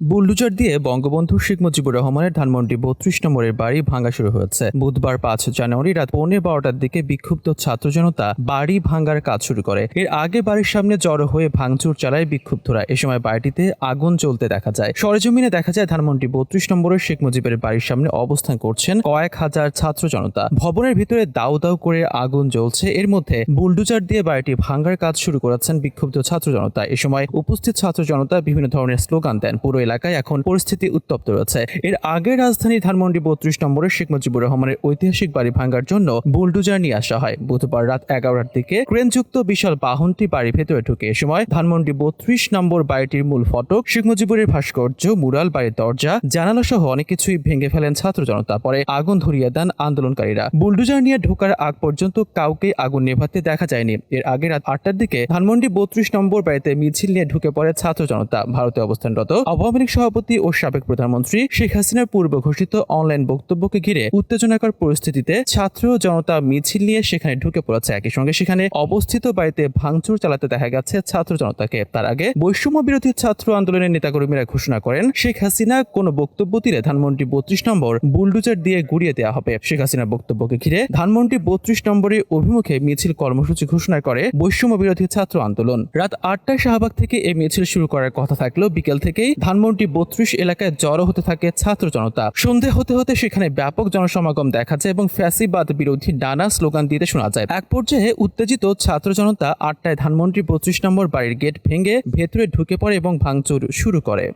Bulldozer দিয়ে বঙ্গবন্ধু শেখ মুজিবুর রহমানের ধানমন্ডি ৩২ নম্বরের বাড়ি ভাঙা শুরু হয়েছে। বুধবার ৫ জানুয়ারি রাত ১৫:১২টার দিকে বিক্ষুব্ধ ছাত্র জনতা বাড়ি ভাঙার কাজ শুরু করে। এর আগে বাড়ির সামনে জড়ো হয়ে ভাঙচুর চালায় বিক্ষুব্ধরা। এ সময় বাড়িটিতে আগুন জ্বলতে দেখা যায়। সরেজমিনে দেখা যায় ধানমন্ডি ৩২ নম্বরের শেখ মুজিবের বাড়ির সামনে অবস্থান করছেন কয়েক হাজার ছাত্র জনতা। ভবনের ভিতরে দাউ দাউ করে আগুন জ্বলছে। এর মধ্যে বুলডোজার দিয়ে বাড়িটি ভাঙার কাজ শুরু করেছেন বিক্ষুব্ধ ছাত্র জনতা। এ সময় উপস্থিত ছাত্র জনতা বিভিন্ন ধরনের স্লোগান দেন। পুরো এলাকায় এখন পরিস্থিতি উত্তপ্ত রয়েছে। এর আগে রাজধানী ধানমন্ডি ৩২ নম্বরের শেখ মুজিবুর রহমানের ঐতিহাসিক বাড়ি ভাঙার জন্য বুলডোজার নিয়ে আসা হয়। বুধবার রাত ১১টার দিকে ক্রেনযুক্ত বিশাল বাহনটি বাড়ির ভেতরে ঢুকে। এ সময় ধানমন্ডি ৩২ নম্বর বাড়িটির মূল ফটক, শেখ মুজিবুরের ভাস্কর্য, মুরাল, বাড়ির দরজা, জানালা সহ অনেক কিছুই ভেঙে ফেলেন ছাত্র জনতা। পরে আগুন ধরিয়ে দেন আন্দোলনকারীরা। বুলডোজার নিয়ে ঢোকার আগ পর্যন্ত কাউকে আগুন নেভাতে দেখা যায়নি। এর আগে রাত ৮টার দিকে ধানমন্ডি ৩২ নম্বর বাড়িতে মিছিল নিয়ে ঢুকে পড়ে ছাত্র জনতা। ভারতে অবস্থানরত আওয়ামী লীগ সভাপতি ও সাবেক প্রধানমন্ত্রী শেখ হাসিনার পূর্ব ঘোষিত অনলাইন বক্তব্যকে ঘিরে উত্তেজনাকর পরিস্থিতিতে ছাত্র জনতা মিছিল নিয়ে সেখানে ঢুকে পড়েছে। একই সঙ্গে সেখানে অবস্থিত বাড়িতে ভাঙচুর চালাতে দেখা গেছে ছাত্র জনতাকে। তার আগে বৈষম্য বিরোধী ছাত্র আন্দোলনের নেতাকর্মীরা ঘোষণা করেন, শেখ হাসিনা কোনো বক্তব্য দিলে ধানমন্ডি ৩২ নম্বর বুলডোজার দিয়ে গুড়িয়ে দেওয়া হবে। শেখ হাসিনার বক্তব্যকে ঘিরে ধানমন্ডি ৩২ নম্বরের অভিমুখে মিছিল কর্মসূচি ঘোষণা করে বৈষম্য বিরোধী ছাত্র আন্দোলন। রাত ৮টায় শাহবাগ থেকে এই মিছিল শুরু করার কথা থাকলেও বিকেল থেকেই ধানমন্ডি ৩২ এলাকায় জড়ো হতে থাকে ছাত্র জনতা। সন্ধে হতে হতে সেখানে ব্যাপক জনসমাগম দেখা যায় এবং ফ্যাসিবাদ বিরোধী নানা স্লোগান দিতে শোনা যায়। এক পর্যায়ে উত্তেজিত ছাত্র জনতা ৮টায় ধানমন্ডি ৩২ নম্বর বাড়ির গেট ভেঙে ভেতরে ঢুকে পড়ে এবং ভাঙচুর শুরু করে।